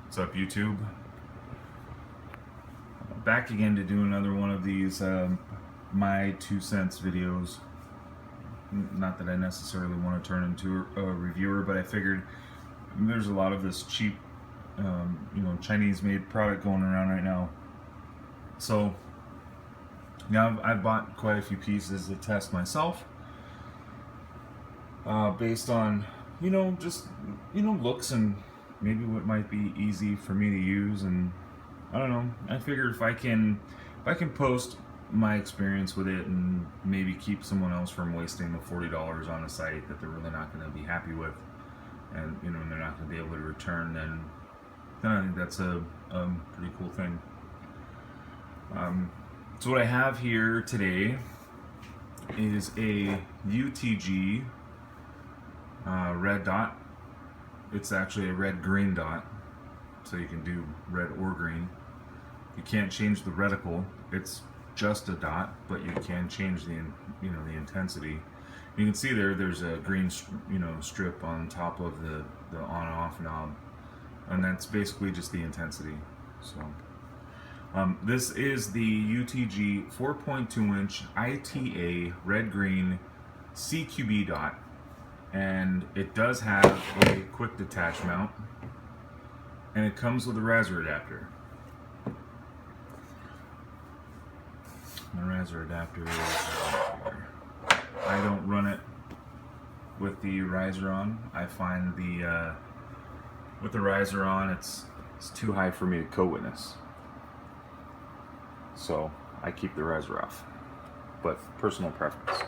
What's up, YouTube? Back again to do another one of these my 2 cents videos. Not that I necessarily want to turn into a reviewer, but I figured there's a lot of this cheap, Chinese-made product going around right now. So now I've bought quite a few pieces to test myself, based on looks and maybe what might be easy for me to use. And I don't know, I figured if I can post my experience with it and maybe keep someone else from wasting the $40 on a site that they're really not going to be happy with, and they're not going to be able to return, then I think that's a pretty cool thing. So what I have here today is a UTG red dot. It's actually a red-green dot, so you can do red or green. You can't change the reticle. It's just a dot, but you can change the the intensity. You can see there's a green strip on top of the on-off knob, and that's basically just the intensity. So this is the UTG 4.2-inch ITA Red-Green CQB Dot, and it does have a quick detach mount, and it comes with a riser adapter. The riser adapter is here. I don't run it with the riser on. I find with the riser on, it's too high for me to co-witness, so I keep the riser off. But personal preference.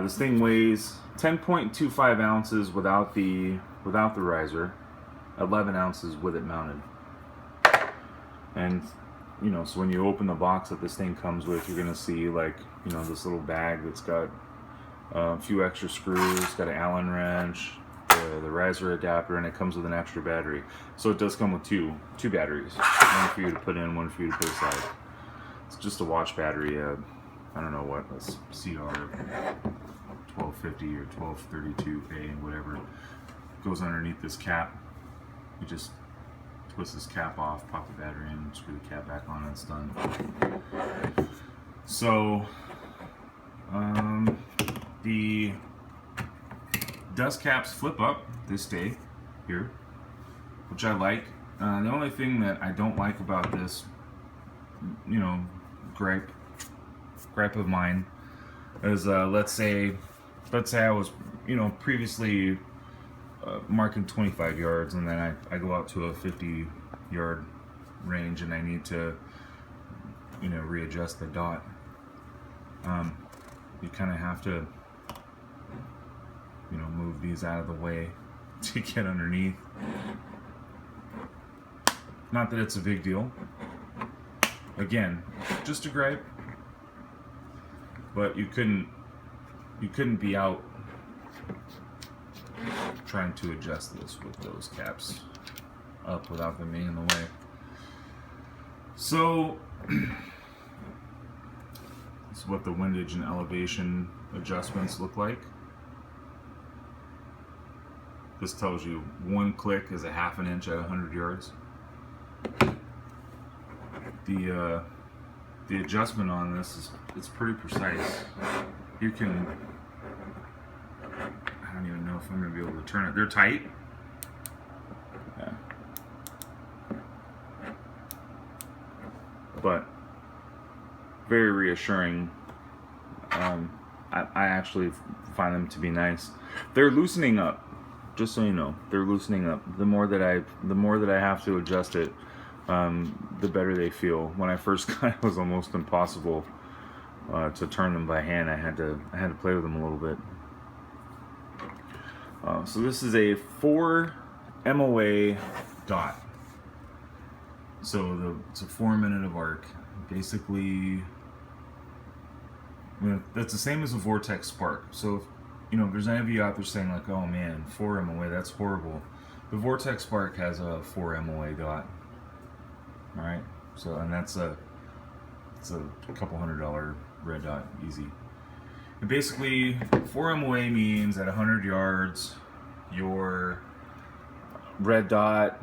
This thing weighs 10.25 ounces without the riser, 11 ounces with it mounted. And so when you open the box that this thing comes with, you're gonna see this little bag that's got a few extra screws, got an Allen wrench, the riser adapter, and it comes with an extra battery. So it does come with two batteries, one for you to put in, one for you to put aside. It's just a wash battery. I don't know what, a CR 1250 or 1232A, whatever, goes underneath this cap. You just twist this cap off, pop the battery in, screw the cap back on, and it's done. So the dust caps flip up, they stay here, which I like. The only thing that I don't like about this, gripe of mine is, let's say I was previously marking 25 yards, and then I go out to a 50-yard range and I need to readjust the dot. You kind of have to move these out of the way to get underneath. Not that it's a big deal. Again, just a gripe. But you couldn't be out trying to adjust this with those caps up without them being in the way. So this is what the windage and elevation adjustments look like. This tells you one click is a half an inch at 100 yards. The adjustment on this it's pretty precise. You can, I don't even know if I'm going to be able to turn it. They're tight. Yeah. But very reassuring. I actually find them to be nice. They're loosening up. Just so you know, they're loosening up. The more that I have to adjust it, the better they feel. When I first got it, it was almost impossible to turn them by hand. I had to play with them a little bit. So this is a 4 MOA dot. So it's a 4 minute of arc. Basically, that's the same as a Vortex Spark. So if there's any of you out there saying like, oh man, 4 MOA, that's horrible. The Vortex Spark has a 4 MOA dot. All right, so and it's a couple $100 red dot, easy. And basically, 4 MOA means at 100 yards, your red dot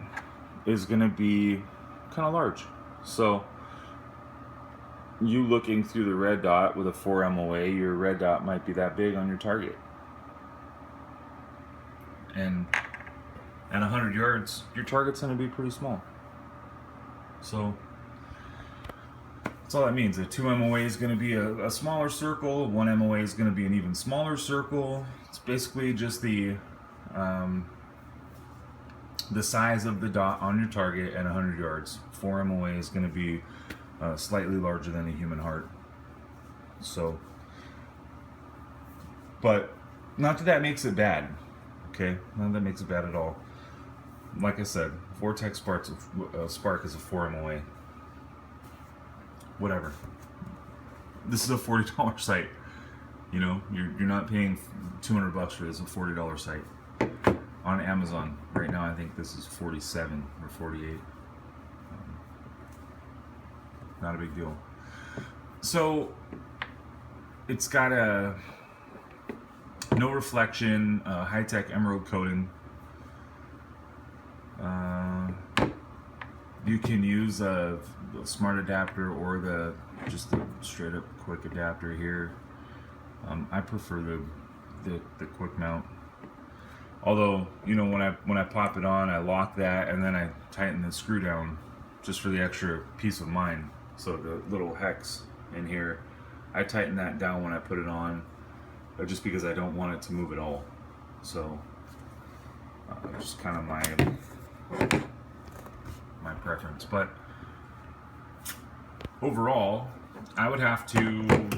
is going to be kind of large. So you looking through the red dot with a 4 MOA, your red dot might be that big on your target. And at 100 yards, your target's going to be pretty small. So that's all that means. A 2 MOA is going to be a smaller circle. 1 MOA is going to be an even smaller circle. It's basically just the size of the dot on your target at 100 yards. 4 MOA is going to be slightly larger than a human heart. So, but not that makes it bad. Okay, not that makes it bad at all. Like I said, Vortex Spark is a 4 MOA. Whatever. This is a $40 site. You know, you're not paying $200 for this. A $40 site on Amazon right now. I think this is 47 or 48. Not a big deal. So it's got a no reflection, high-tech emerald coating. You can use a smart adapter or just the straight up quick adapter here. I prefer the quick mount. Although, you know, when I pop it on, I lock that and then I tighten the screw down just for the extra peace of mind. So the little hex in here, I tighten that down when I put it on, just because I don't want it to move at all. So just kind of my preference. But overall, I would have to.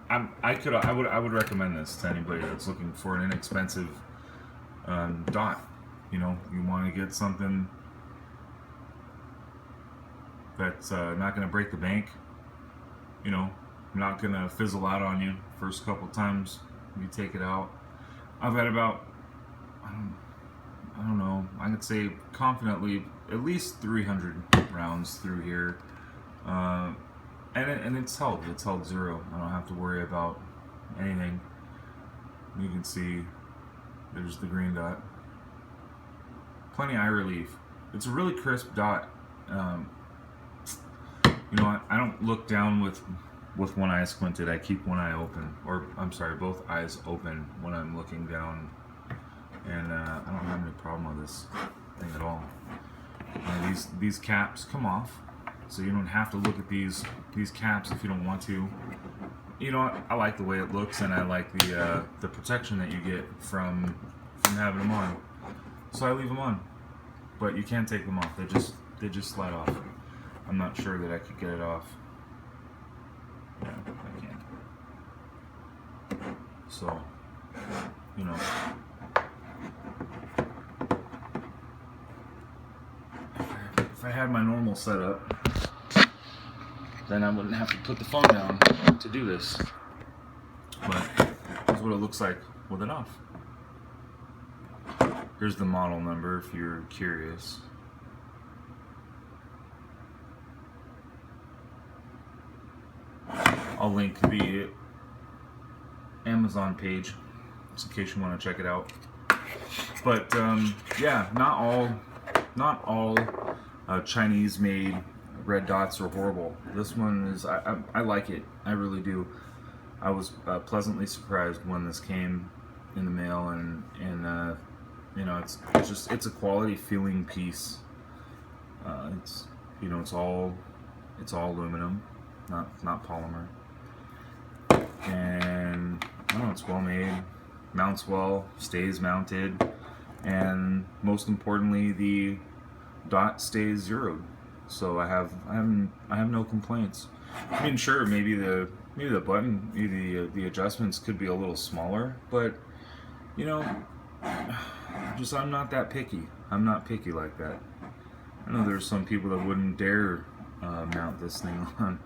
I would recommend this to anybody that's looking for an inexpensive dot. You know, you want to get something that's not going to break the bank. You know, not going to fizzle out on you first couple times you take it out. I've had about, I don't know, I could say confidently at least 300 rounds through here. And it's held zero. I don't have to worry about anything. You can see there's the green dot. Plenty eye relief. It's a really crisp dot. You know, I don't look down with one eye squinted. I keep one eye open, or I'm sorry, both eyes open when I'm looking down, and I don't have any problem with this thing at all. These caps come off, so you don't have to look at these caps if you don't want to. You know what? I like the way it looks, and I like the protection that you get from having them on. So I leave them on, but you can't take them off. They just slide off. I'm not sure that I could get it off. Yeah, I can. So, you know, if I had my normal setup, then I wouldn't have to put the phone down to do this. But here's what it looks like with it off. Here's the model number if you're curious. I'll link the Amazon page just in case you want to check it out. But yeah, not all Chinese-made red dots are horrible. This one is, I like it. I really do. I was pleasantly surprised when this came in the mail, and you know, it's a quality feeling piece. It's, you know, it's all aluminum, not polymer. And I don't know, it's well made, mounts well, stays mounted, and most importantly, the dot stays zeroed. So I have no complaints. I mean, sure, maybe the button, maybe the adjustments could be a little smaller, but you know, I'm not that picky. I'm not picky like that. I know there's some people that wouldn't dare mount this thing on,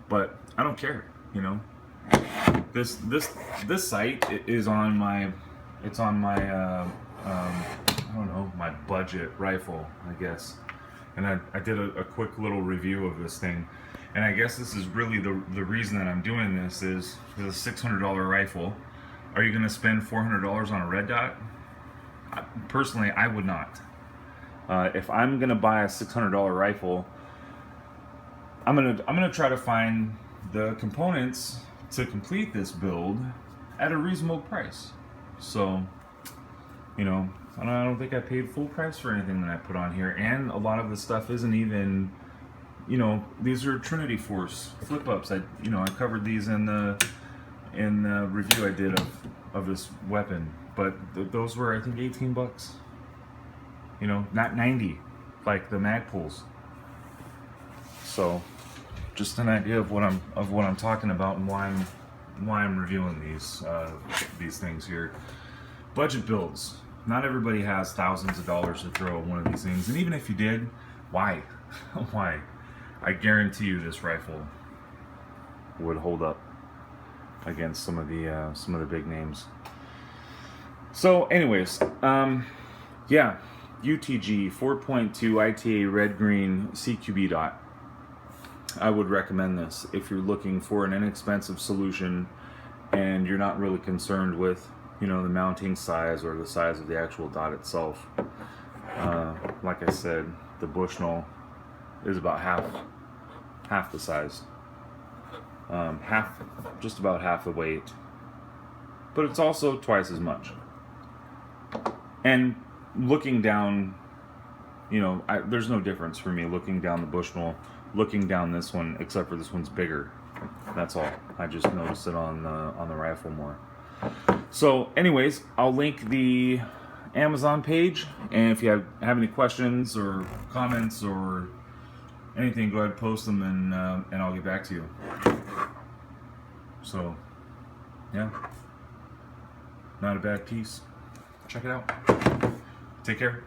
but I don't care. You know, this sight is on my, I don't know, my budget rifle, I guess. And I did a quick little review of this thing, and I guess this is really the reason that I'm doing this is for the $600 rifle. Are you going to spend $400 on a red dot? Personally, I would not. If I'm gonna buy a $600 rifle, I'm gonna try to find the components to complete this build at a reasonable price. So, you know, I don't think I paid full price for anything that I put on here, and a lot of the stuff isn't even, you know, these are Trinity Force flip ups. I covered these in the review I did of this weapon, but those were, I think, 18 bucks. You know, not 90 like the mag pulls. So, just an idea of what I'm talking about and why I'm reviewing these things here. Budget builds. Not everybody has thousands of dollars to throw at one of these things, and even if you did, why? Why? I guarantee you this rifle would hold up against some of the big names. So, anyways, yeah, UTG 4.2 ITA Red Green CQB Dot. I would recommend this if you're looking for an inexpensive solution and you're not really concerned with, you know, the mounting size or the size of the actual dot itself. Like I said, the Bushnell is about half the size, just about half the weight, but it's also twice as much. And looking down, you know, there's no difference for me looking down the Bushnell, looking down this one, except for this one's bigger. That's all. I just noticed it on the rifle more. So, anyways, I'll link the Amazon page, and if you have any questions or comments or anything, go ahead and post them, and I'll get back to you. So, yeah, not a bad piece. Check it out. Take care.